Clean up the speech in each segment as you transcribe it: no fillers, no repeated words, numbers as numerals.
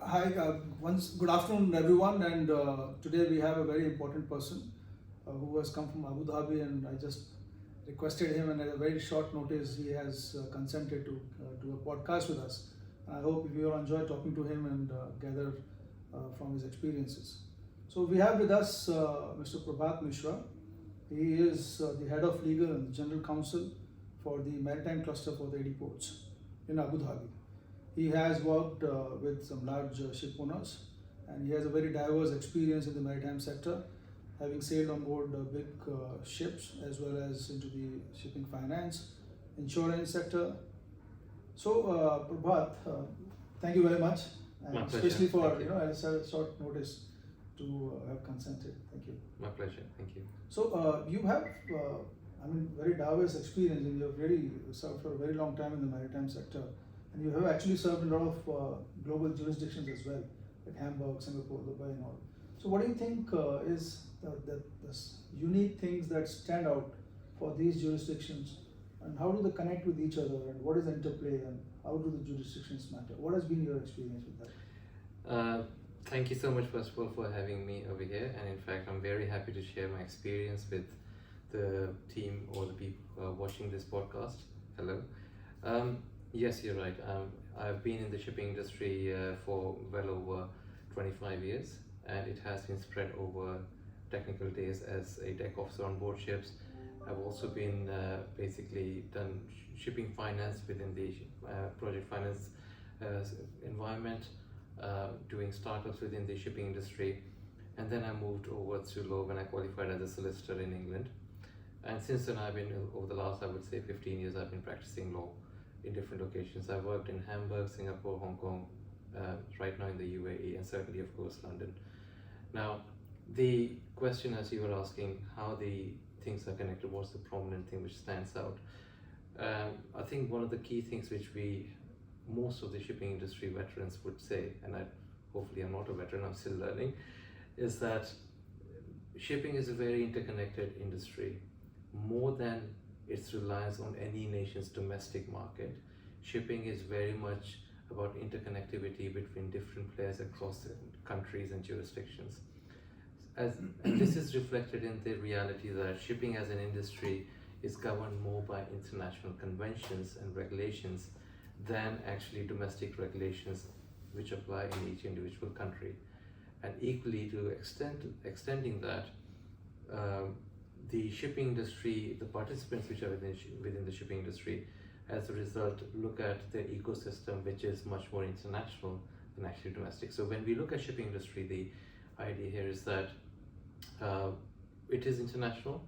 Hi, once good afternoon, everyone. And today we have a very important person who has come from Abu Dhabi, and I just requested him, and at a very short notice, he has consented to do a podcast with us. And I hope you will enjoy talking to him and gather from his experiences. So we have with us Mr. Prabhat Misra. He is the head of legal and general counsel for the Maritime Cluster for the 80 ports in Abu Dhabi. He has worked with some large ship owners, and he has a very diverse experience in the maritime sector, having sailed on board big ships as well as into the shipping finance, insurance sector. So, Prabhat, thank you very much, and My pleasure. especially for Thank you. at a short notice to have consented. Thank you. My pleasure. Thank you. So you have, very diverse experience, and you have really served for a very long time in the maritime sector, and you have actually served in a lot of global jurisdictions as well, like Hamburg, Singapore, Dubai, and all. So what do you think is the unique things that stand out for these jurisdictions, and how do they connect with each other, and what is the interplay, and how do the jurisdictions matter? What has been your experience with that? Thank you so much, first of all, for having me over here. And in fact, I'm very happy to share my experience with the team or the people watching this podcast. Hello. Yes, you're right. I've been in the shipping industry for well over 25 years, and it has been spread over technical days as a deck officer on board ships. I've also been basically done shipping finance within the project finance environment, doing startups within the shipping industry, and then I moved over to law when I qualified as a solicitor in England. And since then, I've been over the last, I would say, 15 years, I've been practicing law in different locations. I've worked in Hamburg, Singapore, Hong Kong, right now in the UAE, and certainly, of course, London. Now, the question, as you were asking, how the things are connected, what's the prominent thing which stands out? I think one of the key things which most of the shipping industry veterans would say, and hopefully I'm not a veteran, I'm still learning, is that shipping is a very interconnected industry. More than its reliance on any nation's domestic market, shipping is very much about interconnectivity between different players across countries and jurisdictions. And this is reflected in the reality that shipping as an industry is governed more by international conventions and regulations than actually domestic regulations which apply in each individual country. And equally, to extending that, the shipping industry, the participants which are within the shipping industry, as a result, look at the ecosystem which is much more international than actually domestic. So when we look at shipping industry, the idea here is that it is international,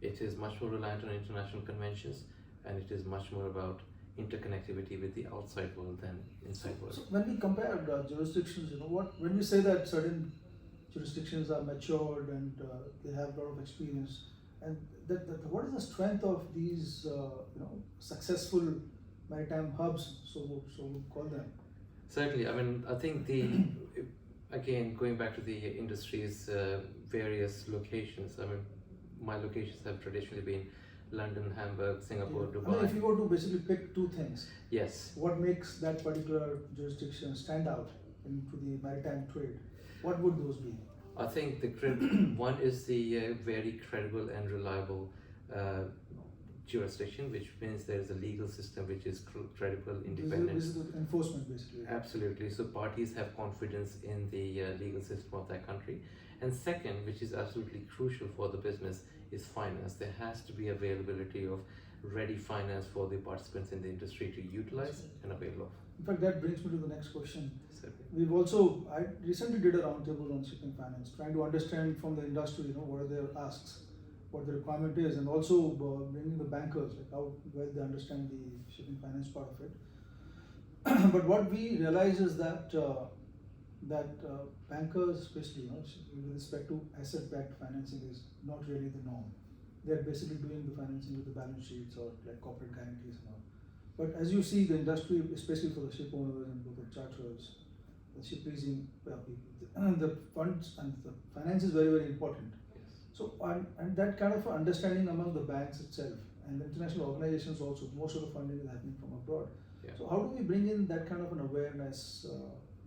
it is much more reliant on international conventions, and it is much more about interconnectivity with the outside world than inside world. So when we compare jurisdictions, when we say that certain jurisdictions are matured and they have a lot of experience, and what is the strength of these successful maritime hubs, so we call them? Certainly, I think again, going back to the industry's various locations, my locations have traditionally been London, Hamburg, Singapore, Dubai. If you were to basically pick two things, yes, what makes that particular jurisdiction stand out into the maritime trade? What would those be? I think one is the very credible and reliable jurisdiction, which means there is a legal system which is credible, independent. This is the enforcement, basically. Absolutely. So parties have confidence in the legal system of that country. And second, which is absolutely crucial for the business, is finance. There has to be availability of ready finance for the participants in the industry to utilize and avail of. In fact, that brings me to the next question. Certainly. I recently did a roundtable on shipping finance, trying to understand from the industry, what are their asks, what the requirement is, and also bringing the bankers, like how well they understand the shipping finance part of it. But what we realize is that bankers, especially with respect to asset-backed financing, is not really the norm. They're basically doing the financing with the balance sheets or like corporate guarantees and all. But as you see, the industry, especially for the ship owners and for the charterers, the ship leasing people, the funds and the finance is very, very important. Yes. So, and that kind of understanding among the banks itself and the international organizations also, most of the funding is happening from abroad. Yeah. So how do we bring in that kind of an awareness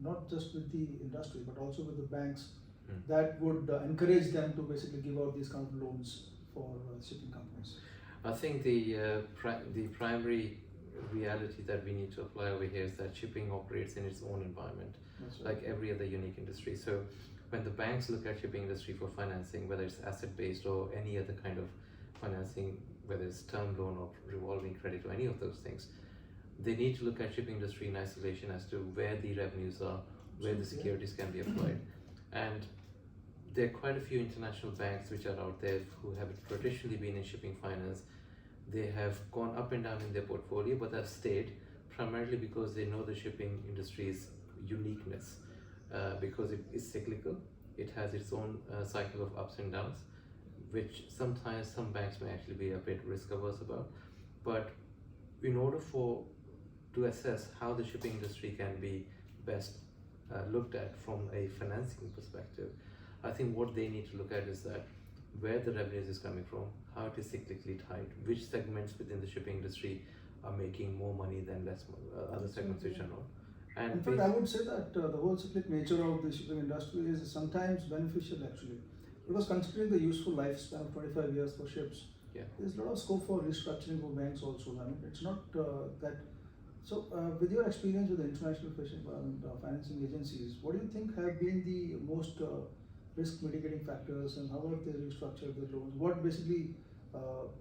not just with the industry but also with the banks, Mm. that would encourage them to basically give out these kind of loans for shipping companies? I think the primary reality that we need to apply over here is that shipping operates in its own environment, That's right. like every other unique industry. So when the banks look at shipping industry for financing, whether it's asset based or any other kind of financing, whether it's term loan or revolving credit or any of those things, they need to look at shipping industry in isolation as to where the revenues are, where the Absolutely. securities can be applied. And there are quite a few international banks which are out there who have traditionally been in shipping finance. They have gone up and down in their portfolio, but have stayed primarily because they know the shipping industry's uniqueness, because it is cyclical. It has its own cycle of ups and downs, which sometimes some banks may actually be a bit risk averse about. But in order to assess how the shipping industry can be best looked at from a financing perspective, I think what they need to look at is that where the revenues is coming from, how it is cyclically tied, which segments within the shipping industry are making more money than other segments which are not. And in fact, I would say that the whole cyclic nature of the shipping industry is sometimes beneficial actually, because considering the useful lifespan of 25 years for ships, yeah, there's a lot of scope for restructuring for banks also. I mean, it's not that. So, with your experience with the international fishing and financing agencies, what do you think have been the most risk mitigating factors, and how have they restructured their loans? What basically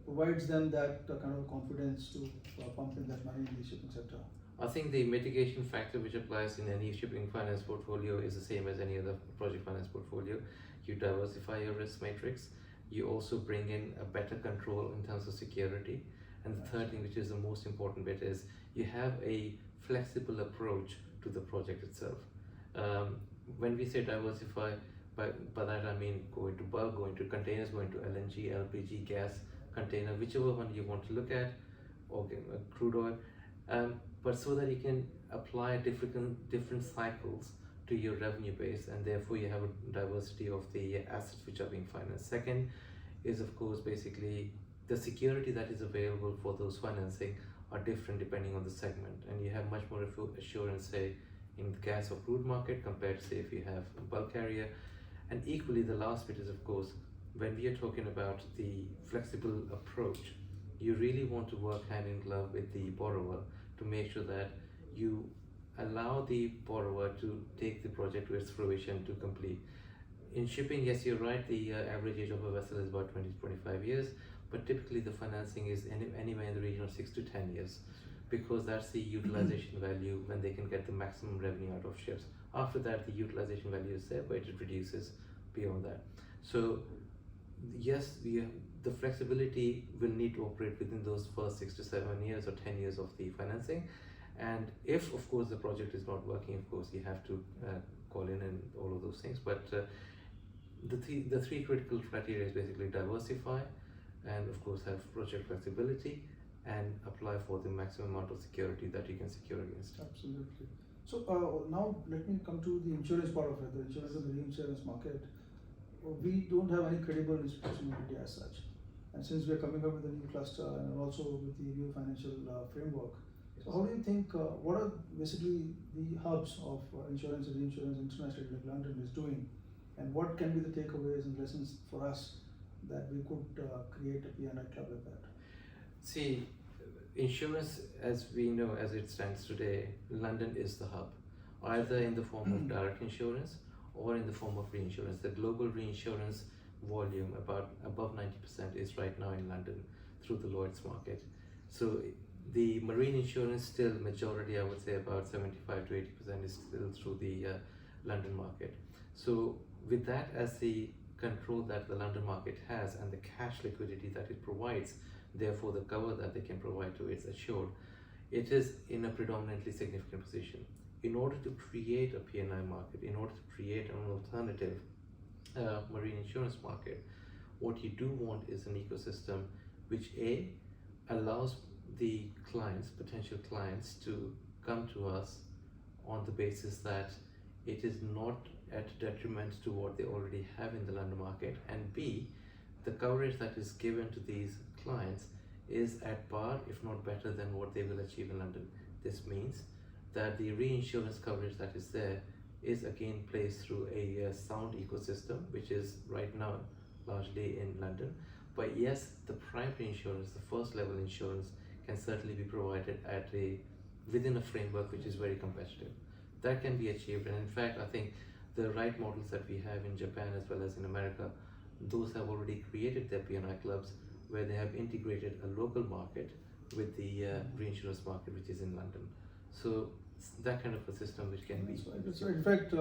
provides them that kind of confidence to pump in that money in the shipping sector? I think the mitigation factor which applies in any shipping finance portfolio is the same as any other project finance portfolio. You diversify your risk matrix. You also bring in a better control in terms of security. And the third thing, which is the most important bit, is you have a flexible approach to the project itself. When we say diversify, by that I mean go into bulk, go into containers, go into LNG, LPG, gas, container, whichever one you want to look at, or crude oil. But so that you can apply different cycles to your revenue base, and therefore you have a diversity of the assets which are being financed. Second is, of course, basically the security that is available for those financing are different depending on the segment, and you have much more assurance, say, in the gas or crude market compared to, say, if you have a bulk carrier. And equally, the last bit is, of course, when we are talking about the flexible approach, you really want to work hand in glove with the borrower to make sure that you allow the borrower to take the project to its fruition to complete. In shipping, yes, you're right, the average age of a vessel is about 20 to 25 years, but typically the financing is anywhere in the region of 6 to 10 years, because that's the utilization value when they can get the maximum revenue out of ships. After that, the utilization value is there, but it reduces beyond that. So yes, the flexibility will need to operate within those first 6 to 7 years or 10 years of the financing. And if, of course, the project is not working, of course, you have to call in and all of those things. But the three critical criteria is basically diversify, and of course have project flexibility, and apply for the maximum amount of security that you can secure against. Absolutely. So now let me come to the insurance part of it, the insurance and the reinsurance market. We don't have any credible institution in India as such. And since we are coming up with a new cluster and also with the new financial framework, so how do you think, what are basically the hubs of insurance and reinsurance internationally, like London is doing, and what can be the takeaways and lessons for us that we could create a P&I club like that? See, insurance, as we know, as it stands today, London is the hub, either in the form of direct insurance or in the form of reinsurance. The global reinsurance volume, about above 90%, is right now in London through the Lloyd's market. So the marine insurance, still majority, I would say about 75 to 80% is still through the London market. So with that as the control that the London market has and the cash liquidity that it provides, therefore the cover that they can provide to it is assured, it is in a predominantly significant position. In order to create a P&I market, in order to create an alternative marine insurance market, what you do want is an ecosystem which allows the clients, potential clients, to come to us on the basis that it is not at detriment to what they already have in the London market, and B, the coverage that is given to these clients is at par, if not better than what they will achieve in London. This means that the reinsurance coverage that is there is again placed through a sound ecosystem, which is right now largely in London. But yes, the primary insurance, the first level insurance, can certainly be provided at a within a framework which is very competitive. That can be achieved, and in fact, I think the right models that we have in Japan as well as in America, those have already created their P&I clubs where they have integrated a local market with the reinsurance market which is in London. So that kind of a system which can be. That's right. In fact,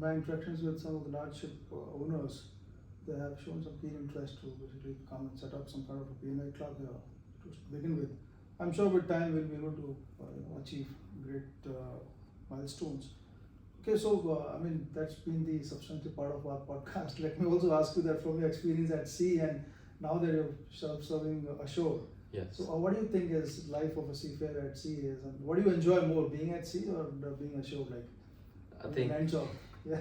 my interactions with some of the large ship owners, they have shown some keen interest to basically come and set up some kind of a P&I club here to begin with. I'm sure with time we'll be able to achieve great milestones. Okay, so I mean that's been the substantive part of our podcast. Let me also ask you that from your experience at sea and now that you're serving ashore. Yes. So what do you think is life of a seafarer at sea is, and what do you enjoy more, being at sea or being ashore? Like, I think. Yeah.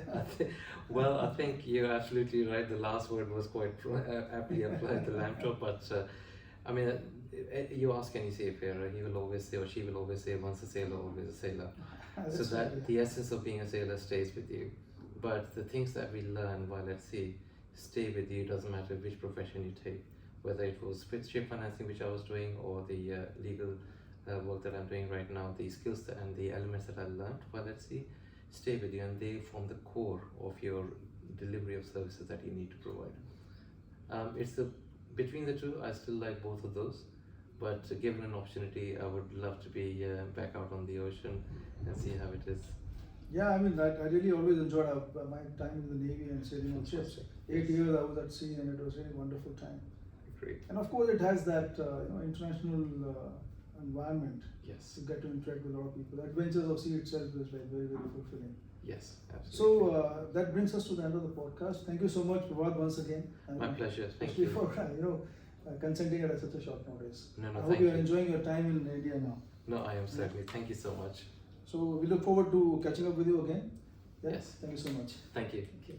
Well, I think you're absolutely right. The last word was quite aptly applied, the lamb chop. But I mean, you ask any seafarer, he will always say, or she will always say, once a sailor, always a sailor. So that right, the essence of being a sailor stays with you. But the things that we learn while at sea stay with you. Doesn't matter which profession you take, whether it was ship financing, which I was doing, or the legal work that I'm doing right now. The skills and the elements that I learned while at sea stay with you, and they form the core of your delivery of services that you need to provide. It's the between the two. I still like both of those, but given an opportunity, I would love to be back out on the ocean and see how it is. Yeah, I mean, I really always enjoyed my time in the Navy and sailing on ships. 8 years I was at sea, and it was a really wonderful time. Great. And of course, it has that international environment. Yes. You get to interact with a lot of people. The adventures of sea itself is like very, very fulfilling. Yes, absolutely. So that brings us to the end of the podcast. Thank you so much, Prabhat, once again. My pleasure. Thank Especially you. for consenting at such a short notice. No, I hope thank you are you. enjoying your time in India now. No, I am certainly. Thank you so much. So we look forward to catching up with you again. Yeah? Yes. Thank you so much. Thank you. Thank you.